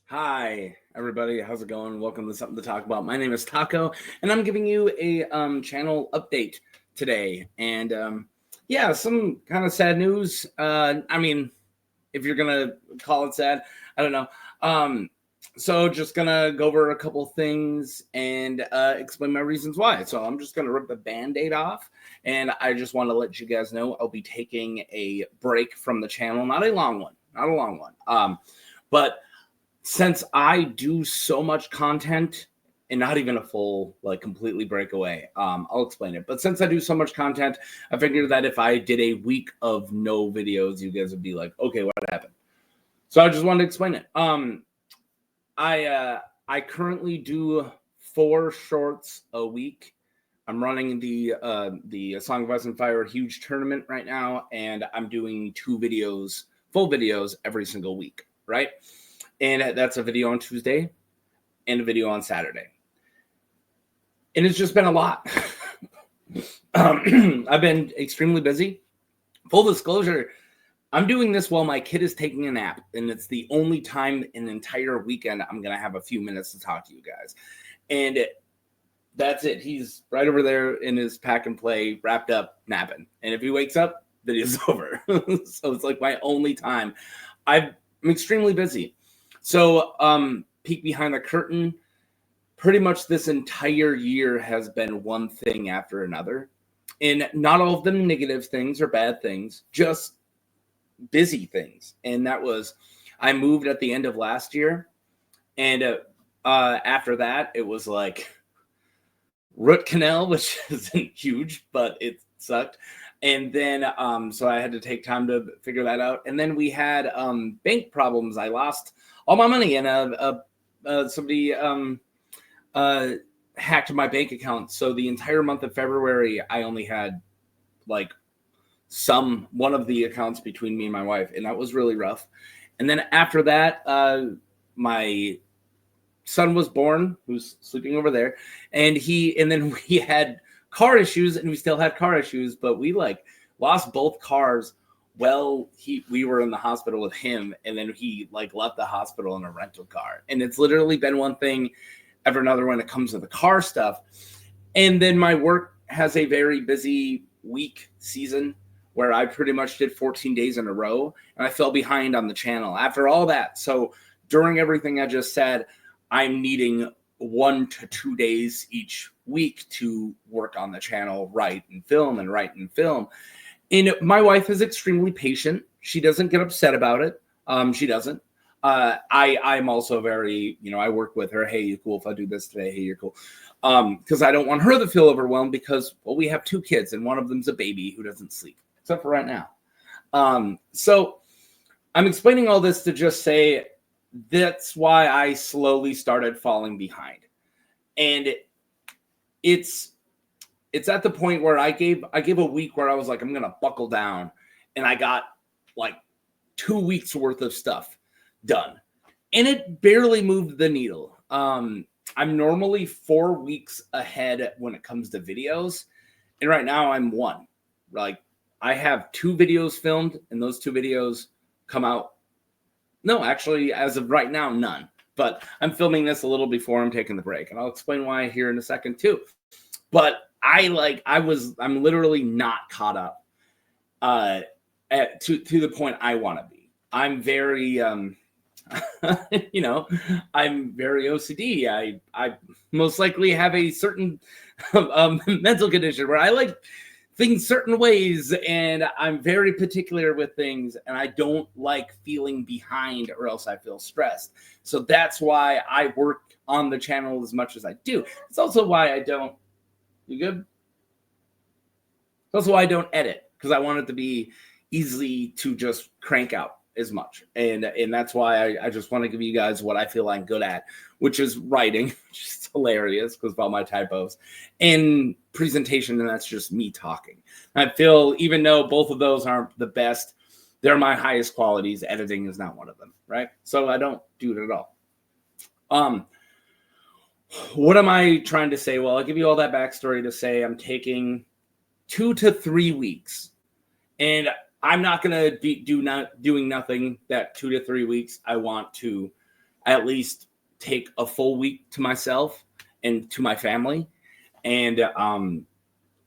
Hi, everybody. How's it going? Welcome to Something to Talk About. My name is Taco, and I'm giving you a channel update today. And yeah, some kind of sad news. If you're gonna call it sad, I don't know. So just gonna go over a couple things and explain my reasons why. So I'm just gonna rip the band-aid off, and I just want to let you guys know I'll be taking a break from the channel, not a long one. But since I do so much content and not even a full, like, completely breakaway, I'll explain it. But since I do so much content, I figured that if I did a week of no videos, you guys would be like, okay, what happened? So I just wanted to explain it. I currently do 4 shorts a week. I'm running the Song of Ice and Fire huge tournament right now, and I'm doing 2 videos, full videos every single week, right? And that's a video on Tuesday and a video on Saturday. And it's just been a lot. I've been extremely busy. Full disclosure, I'm doing this while my kid is taking a nap, and it's the only time in the entire weekend I'm going to have a few minutes to talk to you guys. And that's it. He's right over there in his pack and play, wrapped up, napping. And if he wakes up, video's over. So it's like my only time. I'm extremely busy. So, peek behind the curtain, pretty much this entire year has been one thing after another. And not all of them negative things or bad things, just busy things. And that was, I moved at the end of last year. And after that, it was like root canal, which isn't huge, but it sucked. And then, so I had to take time to figure that out. And then we had bank problems. I lost all my money, and somebody hacked my bank account. So the entire month of February, I only had like one of the accounts between me and my wife, and that was really rough. And then after that, my son was born, who's sleeping over there, and then we had car issues, and we still had car issues, but we lost both cars. Well, we were in the hospital with him, and then he left the hospital in a rental car. And it's literally been one thing after another when it comes to the car stuff. And then my work has a very busy week season where I pretty much did 14 days in a row, and I fell behind on the channel after all that. So during everything I just said, I'm needing 1 to 2 days each week to work on the channel, write and film. And my wife is extremely patient. She doesn't get upset about it. She doesn't. I'm also very, I work with her. Hey, you cool if I do this today? Hey, you're cool. Because I don't want her to feel overwhelmed because, well, we have 2 kids and one of them's a baby who doesn't sleep, except for right now. So I'm explaining all this to just say that's why I slowly started falling behind. And it's at the point where I gave a week where I was like, I'm going to buckle down. And I got 2 weeks worth of stuff done. And it barely moved the needle. I'm normally 4 weeks ahead when it comes to videos. And right now I'm 1. I have 2 videos filmed, and those 2 videos come out. No, actually, as of right now, none. But I'm filming this a little before I'm taking the break. And I'll explain why here in a second too. But I'm literally not caught up to the point I want to be. I'm very I'm very OCD. I most likely have a certain mental condition where I like things certain ways, and I'm very particular with things, and I don't like feeling behind or else I feel stressed. So that's why I work on the channel as much as I do. It's also why I don't. You good? It's also why I don't edit, because I want it to be easy to just crank out as much. And that's why I just want to give you guys what I feel I'm good at, which is writing, which is hilarious because of all my typos, and presentation, and that's just me talking. I feel even though both of those aren't the best, they're my highest qualities. Editing is not one of them, right? So I don't do it at all. What am I trying to say? Well, I'll give you all that backstory to say I'm taking 2 to 3 weeks, and I'm not going to be doing nothing that 2 to 3 weeks. I want to I at least take a full week to myself and to my family, and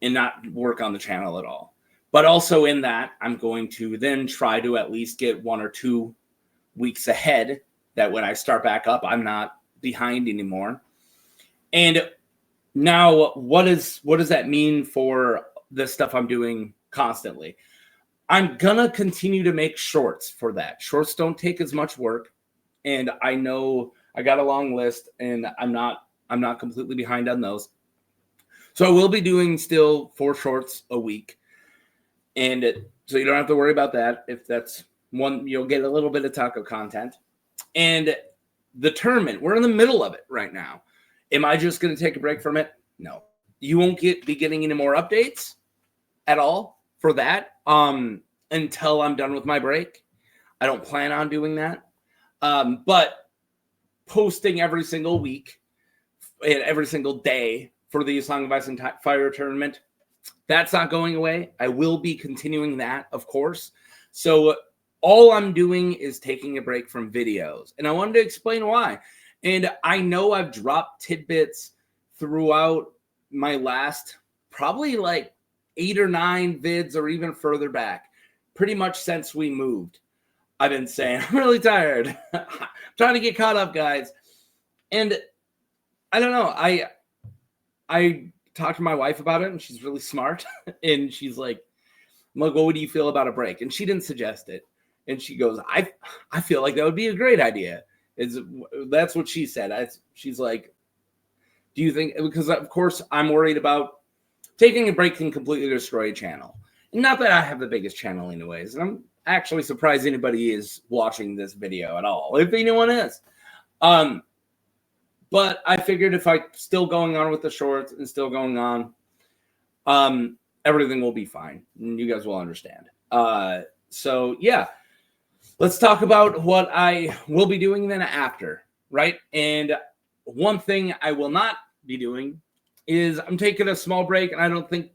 not work on the channel at all. But also in that, I'm going to then try to at least get 1 or 2 weeks ahead, that when I start back up, I'm not behind anymore. And now, what does that mean for the stuff I'm doing constantly? I'm gonna continue to make shorts for that. Shorts don't take as much work, and I know I got a long list, and I'm not completely behind on those. So I will be doing still 4 shorts a week, and so you don't have to worry about that. If that's one, you'll get a little bit of taco content. And the tournament, we're in the middle of it right now. Am I just going to take a break from it? No. You won't be getting any more updates at all for that until I'm done with my break. I don't plan on doing that. But posting every single week and every single day for the Song of Ice and Fire tournament, that's not going away. I will be continuing that, of course. So all I'm doing is taking a break from videos. And I wanted to explain why. And I know I've dropped tidbits throughout my last probably like 8 or 9 vids, or even further back, pretty much since we moved. I've been saying, I'm really tired. I'm trying to get caught up, guys. And I don't know. I talked to my wife about it, and she's really smart. And she's like, I'm like, well, what do you feel about a break? And she didn't suggest it. And she goes, I feel like that would be a great idea. That's what she said. She's like, do you think, because of course I'm worried about taking a break can completely destroy a channel. And not that I have the biggest channel anyways. And I'm actually surprised anybody is watching this video at all, if anyone is. But I figured if I'm still going on with the shorts and still going on, everything will be fine. And you guys will understand. So yeah, let's talk about what I will be doing then after, right? And one thing I will not be doing is I'm taking a small break, and I don't think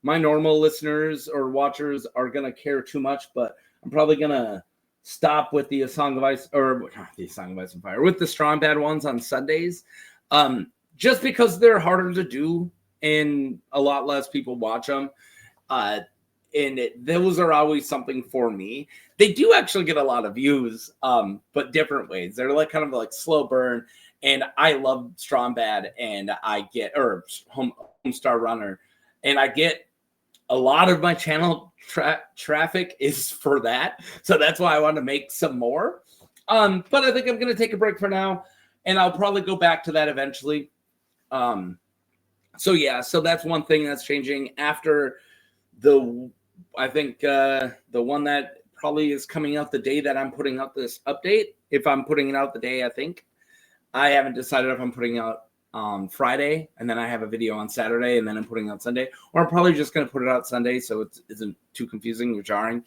my normal listeners or watchers are going to care too much, but I'm probably going to stop with the Song of Ice, or the Song of Ice and Fire, with the Strong Bad ones on Sundays, just because they're harder to do and a lot less people watch them. And those are always something for me. They do actually get a lot of views, but different ways. They're like kind of like slow burn. And I love Strong Bad, and I get, or Homestar Runner, and I get a lot of my channel traffic is for that. So that's why I want to make some more. But I think I'm going to take a break for now, and I'll probably go back to that eventually. So yeah, so that's one thing that's changing after I think the one that probably is coming out the day that I'm putting out this update. If I'm putting it out the day, I haven't decided if I'm putting out Friday, and then I have a video on Saturday, and then I'm putting out Sunday, or I'm probably just going to put it out Sunday so it isn't too confusing or jarring.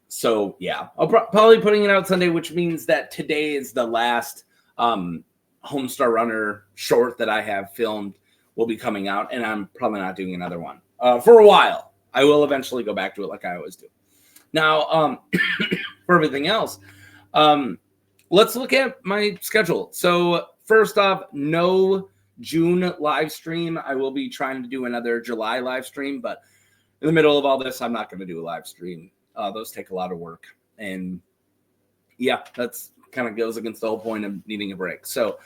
So yeah, I'll probably putting it out Sunday, which means that today is the last Homestar Runner short that I have filmed will be coming out, and I'm probably not doing another one for a while. I will eventually go back to it like I always do. Now, for everything else, let's look at my schedule. So first off, no June live stream. I will be trying to do another July live stream, but in the middle of all this, I'm not going to do a live stream. Those take a lot of work. And yeah, that's kind of goes against the whole point of needing a break. So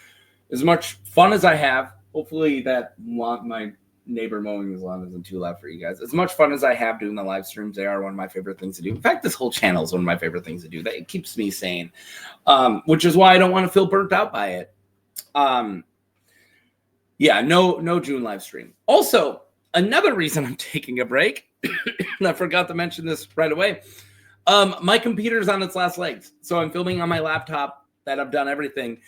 as much fun as I have, hopefully that my neighbor mowing his lawn isn't too loud for you guys. As much fun as I have doing the live streams, they are one of my favorite things to do. In fact, this whole channel is one of my favorite things to do. It keeps me sane, which is why I don't want to feel burnt out by it. Yeah, no June live stream. Also, another reason I'm taking a break, and I forgot to mention this right away, my computer's on its last legs. So I'm filming on my laptop that I've done everything.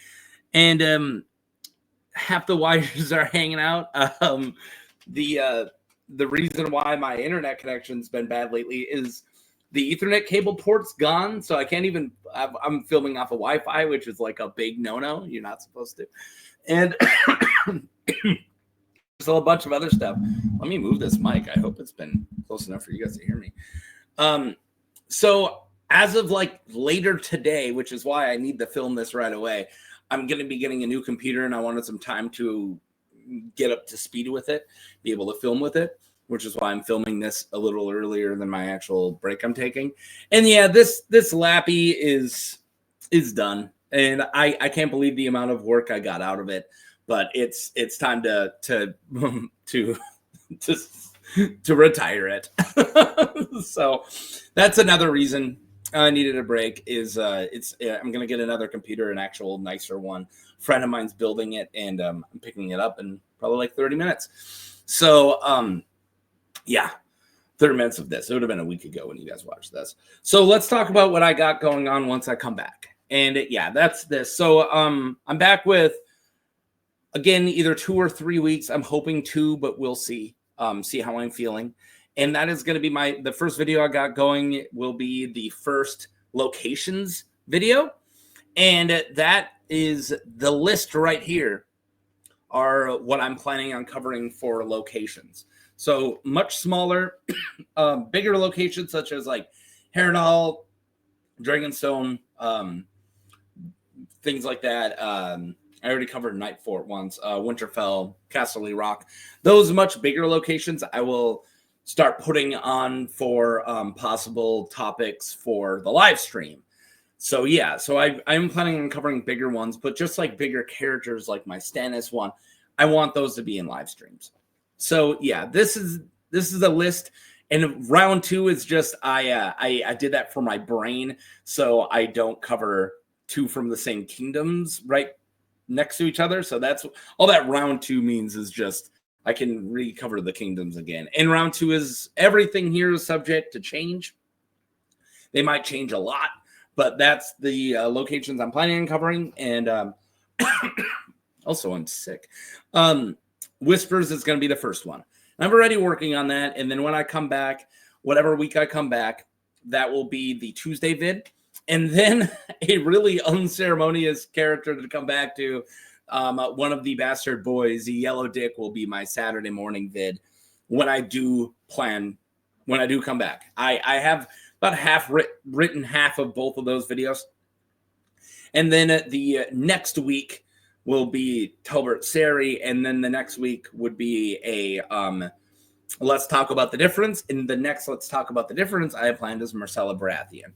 And half the wires are hanging out. The reason why my internet connection's been bad lately is the Ethernet cable port's gone, so I can't even. I'm filming off of Wi-Fi, which is like a big no-no. You're not supposed to. And there's a bunch of other stuff. Let me move this mic. I hope it's been close enough for you guys to hear me. So as of like later today, which is why I need to film this right away, I'm going to be getting a new computer, and I wanted some time to get up to speed with it, be able to film with it, which is why I'm filming this a little earlier than my actual break I'm taking. And yeah, this Lappy is done, and I can't believe the amount of work I got out of it. But it's time to retire it. So that's another reason I needed a break. Is I'm gonna get another computer, an actual nicer one. A friend of mine's building it, and I'm picking it up in probably like 30 minutes. So yeah, 30 minutes of this. It would have been a week ago when you guys watched this. So let's talk about what I got going on once I come back. And yeah, that's this. So I'm back with, again, either 2 or 3 weeks. I'm hoping 2, but we'll see. See how I'm feeling. And that is going to be the first video I got going will be the first locations video. And that is the list right here are what I'm planning on covering for locations. So much smaller, bigger locations such as like Harrenhal, Dragonstone, things like that. I already covered Night Fort once, Winterfell, Castle Rock. Those much bigger locations I will start putting on for possible topics for the live stream. So yeah, so I'm planning on covering bigger ones, but just like bigger characters like my Stannis one, I want those to be in live streams. So yeah, this is a list. And round 2 is just I did that for my brain, so I don't cover 2 from the same kingdoms right next to each other. So that's all that round 2 means, is just I can recover the kingdoms again. And round 2 is everything here is subject to change. They might change a lot, but that's the locations I'm planning on covering. And also I'm sick. Whispers is going to be the first one. I'm already working on that. And then when I come back, whatever week I come back, that will be the Tuesday vid. And then a really unceremonious character to come back to, one of the bastard boys, the Yellow Dick, will be my Saturday morning vid when I do come back. I have about written half of both of those videos. And then the next week will be Talbert Seri, and then the next week would be a Let's Talk About the Difference. And the next Let's Talk About the Difference I have planned is Marcella Baratheon.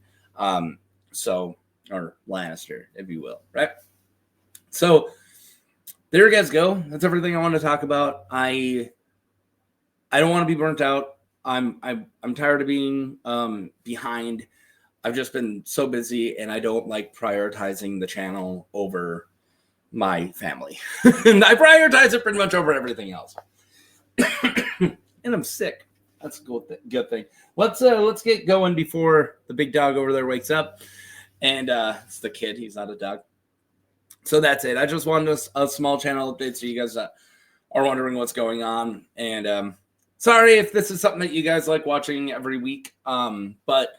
Or Lannister, if you will, right? So there you guys go. That's everything I want to talk about. I don't want to be burnt out. I'm tired of being behind. I've just been so busy, and I don't like prioritizing the channel over my family. And I prioritize it pretty much over everything else. And I'm sick. That's a good thing. Let's get going before the big dog over there wakes up. And it's the kid. He's not a dog. So that's it. I just wanted a small channel update so you guys are wondering what's going on. And sorry if this is something that you guys like watching every week. But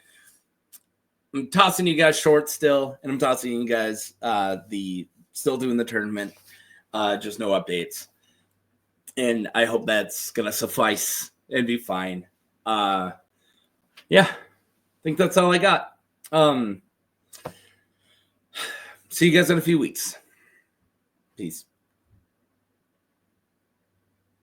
I'm tossing you guys short still, and I'm tossing you guys still doing the tournament. Just no updates. And I hope that's gonna suffice and be fine. Yeah, I think that's all I got. See you guys in a few weeks. Peace.